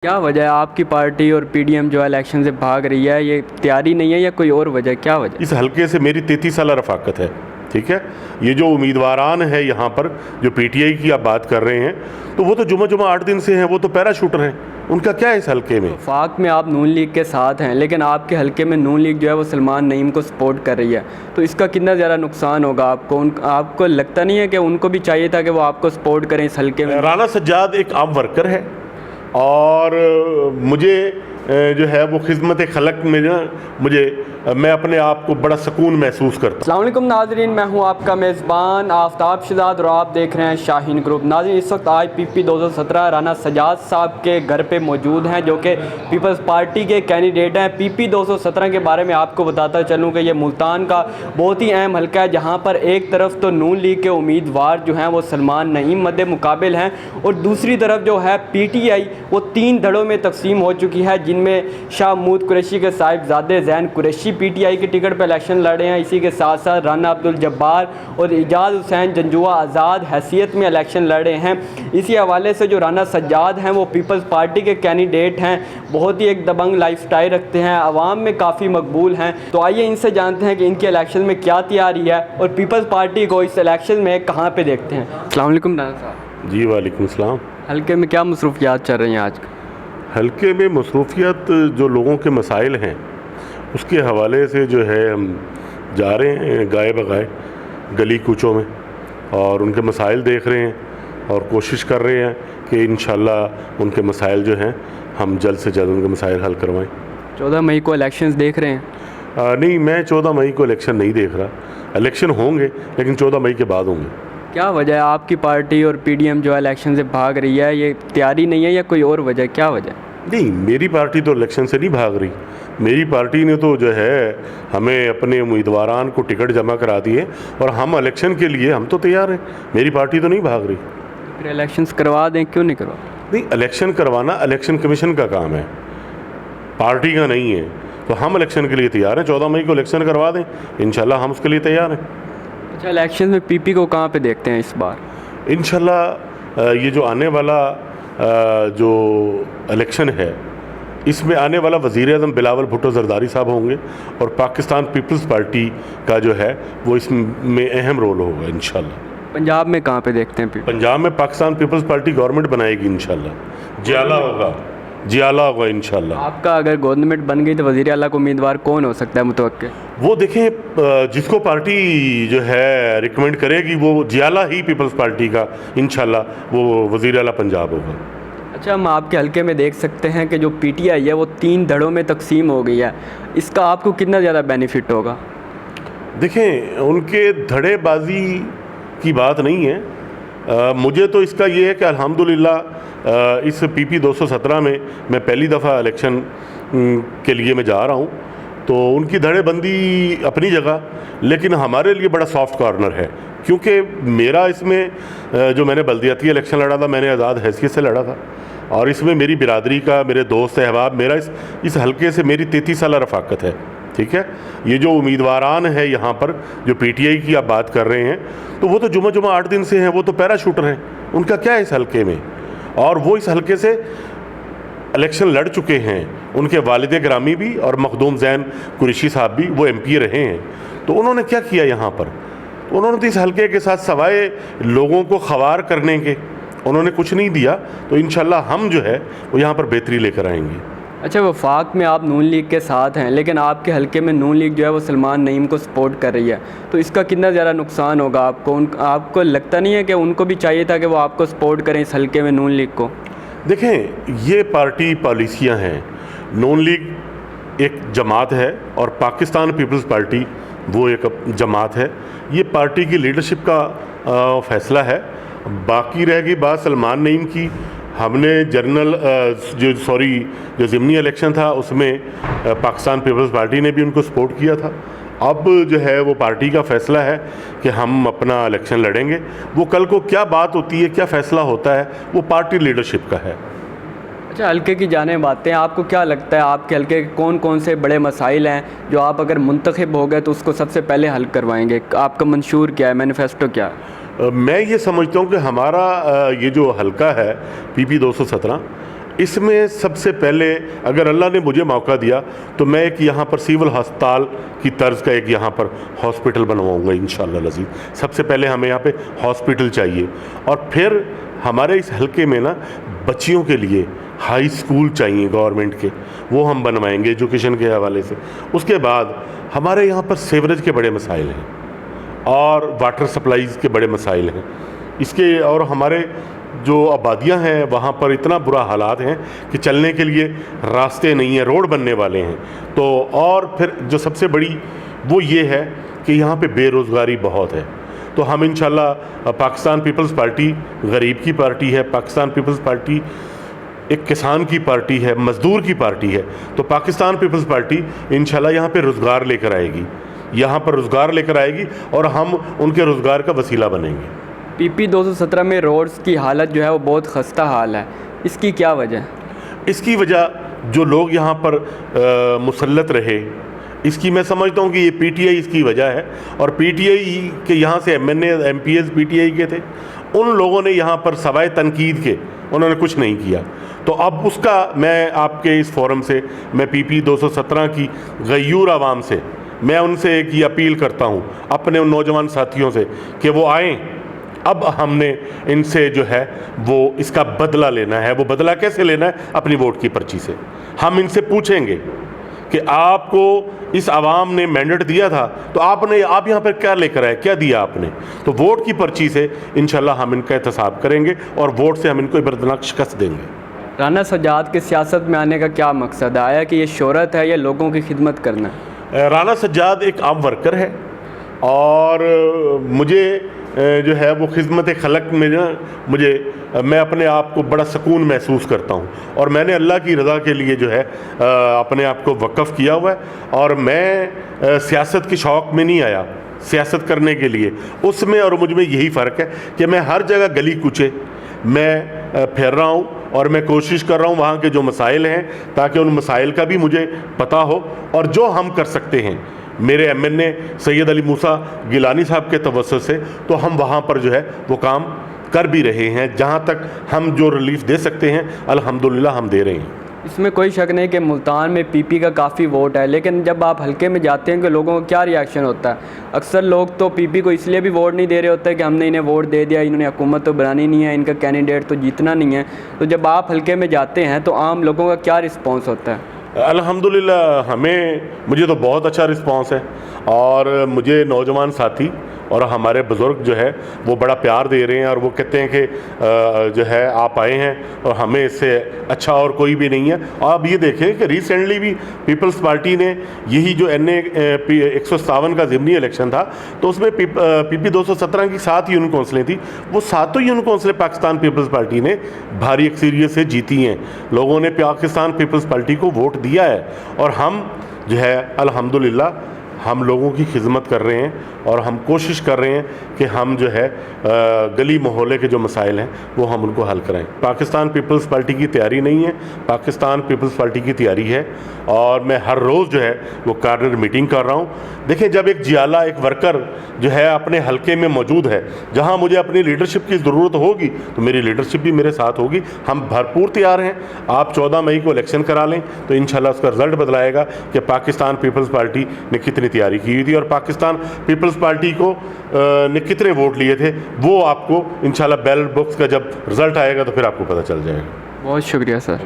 क्या वजह है आपकी पार्टी और पीडीएम जो है इलेक्शन से भाग रही है? ये तैयारी नहीं है या कोई और वजह? क्या वजह? इस हलके से मेरी 33 साल रफ़ाकत है। ठीक है, ये जो उम्मीदवारान है यहाँ पर जो पीटीआई की आप बात कर रहे हैं, तो वो तो जुमा 8 दिन से हैं, वो तो पैराशूटर हैं। उनका क्या है इस हलके में? वफाक में आप नून लीग के साथ हैं, लेकिन आपके हलके में नून लीग जो है वो सलमान नईम को सपोर्ट कर रही है, तो इसका कितना ज़्यादा नुकसान होगा आपको? आपको लगता नहीं है कि उनको भी चाहिए था कि वो आपको सपोर्ट करें इस हलके में? राना सज्जाद एक आम वर्कर है और मुझे जो है वो खिदमत खलक में ना मैं अपने आप को बड़ा सुकून महसूस करता हूँ। अस्सलाम वालेकुम नाज़रीन, मैं हूँ आपका मेज़बान आफ्ताब शहजाद और आप देख रहे हैं शाहीन ग्रुप। नाज़रीन, इस वक्त आज पीपी 217 राना सज्जाद साहब के घर पे मौजूद हैं, जो कि पीपल्स पार्टी के कैंडिडेट हैं। पीपी 217 के बारे में आपको बताता चलूँ कि ये मुल्तान का बहुत ही अहम हल्का है, जहाँ पर एक तरफ तो नून लीग के उम्मीदवार जो हैं वो सलमान नईम मद्दे मुकाबिल हैं, और दूसरी तरफ जो है PTI वो 3 धड़ों में तकसीम हो चुकी है, जिनमें शाह महमूद कुरैशी के साहिबजादे ज़ैन कुरैशी PTI के टिकट पर इलेक्शन लड़े हैं। इसी के साथ साथ राना अब्दुल जब्बार और इजाज़ हुसैन जंजुआ आज़ाद हैसियत में इलेक्शन लड़े हैं। इसी हवाले से जो राना सज्जाद हैं वो पीपल्स पार्टी के कैंडिडेट हैं, बहुत ही एक दबंग लाइफस्टाइल रखते हैं, आवाम में काफ़ी मकबूल हैं। तो आइए इनसे जानते हैं कि इनके इलेक्शन में क्या तैयारी है और पीपल्स पार्टी को इस इलेक्शन में कहाँ पर देखते हैं। अस्सलाम वालेकुम राना साहब। जी वालेकुम सलाम। हल्के में क्या मसरूफियात चल रही हैं आज? हल्के में मसरूफियत जो लोगों के मसाइल हैं उसके हवाले से जो है हम जा रहे हैं गाए बगाए गली कूचों में और उनके मसाइल देख रहे हैं और कोशिश कर रहे हैं कि इंशाल्लाह उनके मसाइल जो हैं हम जल्द से जल्द उनके मसाइल हल करवाएं। 14 मई को इलेक्शंस देख रहे हैं? नहीं, मैं 14 मई को इलेक्शन नहीं देख रहा। इलेक्शन होंगे लेकिन 14 मई के बाद होंगे। क्या वजह है आपकी पार्टी और पीडीएम जो है इलेक्शन से भाग रही है? ये तैयारी नहीं है या कोई और वजह? क्या वजह? नहीं, मेरी पार्टी तो इलेक्शन से नहीं भाग रही। मेरी पार्टी ने तो जो है हमें अपने उम्मीदवारान को टिकट जमा करा दिए और हम इलेक्शन के लिए हम तो तैयार हैं। मेरी पार्टी तो नहीं भाग रही। फिर इलेक्शंस करवा दें, क्यों नहीं करवा? नहीं, इलेक्शन करवाना इलेक्शन कमीशन का काम है, पार्टी का नहीं है। तो हम इलेक्शन के लिए तैयार हैं। 14 मई को इलेक्शन करवा दें, इंशाल्लाह हम उसके लिए तैयार हैं। अच्छा, इलेक्शन में पीपी को कहाँ पे देखते हैं इस बार? इंशाल्लाह ये जो आने वाला जो इलेक्शन है इसमें आने वाला वज़ीर-ए-आज़म बिलावल भुट्टो ज़रदारी साहब होंगे और पाकिस्तान पीपल्स पार्टी का जो है वो इसमें अहम रोल होगा इंशाल्लाह। पंजाब में कहाँ पे देखते हैं पीपी? पंजाब में पाकिस्तान पीपल्स पार्टी गवर्नमेंट बनाएगी इंशाल्लाह। जियाला होगा इंशाल्लाह। आपका अगर गवर्नमेंट बन गई तो वज़ीर आला को उम्मीदवार कौन हो सकता है मुतवक्के? वो देखें, जिसको पार्टी जो है रिकमेंड करेगी वो जियाला ही पीपल्स पार्टी का इंशाल्लाह वो वज़ीर आला पंजाब होगा। अच्छा, हम आपके हल्के में देख सकते हैं कि जो PTI है वो 3 धड़ों में तकसीम हो गई है, इसका आपको कितना ज़्यादा बेनिफिट होगा? देखें, उनके धड़ेबाजी की बात नहीं है। मुझे तो इसका ये है कि अल्हम्दुलिल्लाह इस पीपी 217 में मैं पहली दफ़ा इलेक्शन के लिए मैं जा रहा हूँ, तो उनकी धड़ेबंदी अपनी जगह, लेकिन हमारे लिए बड़ा सॉफ्ट कॉर्नर है क्योंकि मेरा इसमें जो मैंने बल्दियाती इलेक्शन लड़ा था मैंने आज़ाद हैसियत से लड़ा था और इसमें मेरी बिरादरी का, मेरे दोस्त अहबाब, मेरा इस हलके से मेरी 33 साल रफ़ाकत है। ठीक है, ये जो उम्मीदवारान है यहाँ पर जो PTI की आप बात कर रहे हैं, तो वो तो जुमा 8 दिन से हैं, वो तो पैराशूटर हैं। उनका क्या है इस हलके में? और वो इस हलके से इलेक्शन लड़ चुके हैं। उनके वालिद ग्रामी भी और मखदूम ज़ैन कुरैशी साहब भी वो MP रहे हैं। तो उन्होंने क्या किया यहाँ पर? उन्होंने तो इस हलके के साथ सवाए लोगों को ख़वार करने के उन्होंने कुछ नहीं दिया। तो इंशाल्लाह हम जो है वो यहाँ पर बेहतरी लेकर आएंगे। अच्छा, वफाक में आप नून लीग के साथ हैं, लेकिन आपके हल्के में नून लीग जो है वो सलमान नईम को सपोर्ट कर रही है, तो इसका कितना ज़्यादा नुकसान होगा आपको? आपको लगता नहीं है कि उनको भी चाहिए था कि वो आपको सपोर्ट करें इस हल्के में नून लीग को? देखें, ये पार्टी पॉलिसियाँ हैं। नून लीग एक जमात है और पाकिस्तान पीपल्स पार्टी वो एक जमात है। ये पार्टी की लीडरशिप का फ़ैसला है। बाकी रह गई बात सलमान नईम की, हमने जो ज़िमनी इलेक्शन था उसमें पाकिस्तान पीपल्स पार्टी ने भी उनको सपोर्ट किया था। अब जो है वो पार्टी का फ़ैसला है कि हम अपना इलेक्शन लड़ेंगे। वो कल को क्या बात होती है, क्या फ़ैसला होता है, वो पार्टी लीडरशिप का है। अच्छा, हल्के की जानेब आते हैं, आपको क्या लगता है आपके हल्के के कौन कौन से बड़े मसाइल हैं जो आप अगर मुंतखब हो गए तो उसको सबसे पहले हल करवाएंगे? आपका मंशूर क्या है, मैनिफेस्टो क्या है? मैं ये समझता हूँ कि हमारा ये जो हल्का है पीपी 217 इसमें सबसे पहले अगर अल्लाह ने मुझे मौका दिया तो मैं एक यहाँ पर सिविल अस्पताल की तर्ज का एक यहाँ पर हॉस्पिटल बनवाऊँगा इंशाअल्लाह अज़ीज़। सबसे पहले हमें यहाँ पे हॉस्पिटल चाहिए, और फिर हमारे इस हलके में ना बच्चियों के लिए हाई स्कूल चाहिए गवर्नमेंट के, वो हम बनवाएंगे एजुकेशन के हवाले से। उसके बाद हमारे यहाँ पर सीवरेज के बड़े मसाइल हैं और वाटर सप्लाईज़ के बड़े मसाइल हैं इसके, और हमारे जो आबादियाँ हैं वहाँ पर इतना बुरा हालात हैं कि चलने के लिए रास्ते नहीं हैं, रोड बनने वाले हैं। तो और फिर जो सबसे बड़ी वो ये है कि यहाँ पे बेरोज़गारी बहुत है। तो हम इंशाल्लाह पाकिस्तान पीपल्स पार्टी गरीब की पार्टी है, पाकिस्तान पीपल्स पार्टी एक किसान की पार्टी है, मज़दूर की पार्टी है। तो पाकिस्तान पीपल्स पार्टी इंशाल्लाह यहाँ पे रोज़गार लेकर आएगी, यहाँ पर रोज़गार लेकर आएगी और हम उनके रोज़गार का वसीला बनेंगे। पीपी 217 में रोड्स की हालत जो है वो बहुत खस्ता हाल है, इसकी क्या वजह? इसकी वजह जो लोग यहाँ पर मुसल्लत रहे, इसकी मैं समझता हूँ कि ये पीटीआई इसकी वजह है। और पीटीआई के यहाँ से एमएनए एमपीएस पीटीआई के थे, उन लोगों ने यहाँ पर सवाए तनकीद के उन्होंने कुछ नहीं किया। तो अब उसका मैं आपके इस फोरम से मैं पीपी 217 की गयूर आवाम से मैं उनसे एक ही अपील करता हूँ, अपने उन नौजवान साथियों से, कि वो आएँ। अब हमने इनसे जो है वो इसका बदला लेना है। वो बदला कैसे लेना है? अपनी वोट की पर्ची से। हम इनसे पूछेंगे कि आपको इस आवाम ने मैंडेट दिया था तो आप यहाँ पर क्या लेकर आए, क्या दिया आपने? तो वोट की पर्ची से इंशाल्लाह हम इनका एहतसाब करेंगे और वोट से हम इनको इबरतनाक शिकस्त देंगे। राना सज्जाद के सियासत में आने का क्या मकसद आया कि ये शोहरत है या लोगों की खिदमत करना? राना सज्जाद एक आम वर्कर है और मुझे जो है वो खिदमत खलक में ना मैं अपने आप को बड़ा सुकून महसूस करता हूँ, और मैंने अल्लाह की रज़ा के लिए जो है अपने आप को वक़्फ़ किया हुआ है। और मैं सियासत के शौक़ में नहीं आया सियासत करने के लिए, उसमें और मुझ में यही फ़र्क है कि मैं हर जगह गली कूचे मैं फिर रहा हूँ और मैं कोशिश कर रहा हूँ वहाँ के जो मसाइल हैं ताकि उन मसाइल का भी मुझे पता हो, और जो हम कर सकते हैं मेरे एमएनए सैयद अली मूसा गिलानी साहब के तवज्जुह से, तो हम वहाँ पर जो है वो काम कर भी रहे हैं। जहाँ तक हम जो रिलीफ दे सकते हैं अल्हम्दुलिल्लाह हम दे रहे हैं। इसमें कोई शक नहीं कि मुल्तान में पीपी का काफ़ी वोट है, लेकिन जब आप हल्के में जाते हैं कि लोगों का क्या रिएक्शन होता है? अक्सर लोग तो पीपी को इसलिए भी वोट नहीं दे रहे होते कि हमने इन्हें वोट दे दिया, इन्होंने हुकूमत तो बनानी नहीं है, इनका कैंडिडेट तो जीतना नहीं है। तो जब आप हल्के में जाते हैं तो आम लोगों का क्या रिस्पॉन्स होता है? अल्हम्दुलिल्लाह मुझे तो बहुत अच्छा रिस्पांस है, और मुझे नौजवान साथी और हमारे बुज़ुर्ग जो है वो बड़ा प्यार दे रहे हैं, और वो कहते हैं कि जो है आप आए हैं और हमें इससे अच्छा और कोई भी नहीं है। और आप ये देखें कि रिसेंटली भी पीपल्स पार्टी ने यही जो NA 157 का ज़िमनी इलेक्शन था, तो उसमें पीपी 217 की 7 यूनियन कौंसिलें थी, वो 7 यूनियन कौंसिलें पाकिस्तान पीपल्स पार्टी ने भारी अक्सरियत से जीती हैं। लोगों ने पाकिस्तान पीपल्स पार्टी को वोट दिया है, और हम जो है अल्हम्दुलिल्लाह हम लोगों की खिदमत कर रहे हैं, और हम कोशिश कर रहे हैं कि हम जो है गली मोहल्ले के जो मसाइल हैं वो हम उनको हल कराएं। पाकिस्तान पीपल्स पार्टी की तैयारी नहीं है, पाकिस्तान पीपल्स पार्टी की तैयारी है, और मैं हर रोज़ जो है वो कार्नर मीटिंग कर रहा हूँ। देखिए, जब एक जियाला एक वर्कर जो है अपने हलके में मौजूद है, जहाँ मुझे अपनी लीडरशिप की ज़रूरत होगी तो मेरी लीडरशिप भी मेरे साथ होगी। हम भरपूर तैयार हैं। आप 14 मई को इलेक्शन करा लें तो इंशाल्लाह उसका रिज़ल्ट बदलाएगा कि पाकिस्तान पीपल्स पार्टी ने कितनी तैयारी की हुई थी, और पाकिस्तान पीपल्स पार्टी को ने कितने वोट लिए थे, वो आपको इंशाल्लाह बैलेट बॉक्स का जब रिज़ल्ट आएगा तो फिर आपको पता चल जाएगा। बहुत शुक्रिया सर।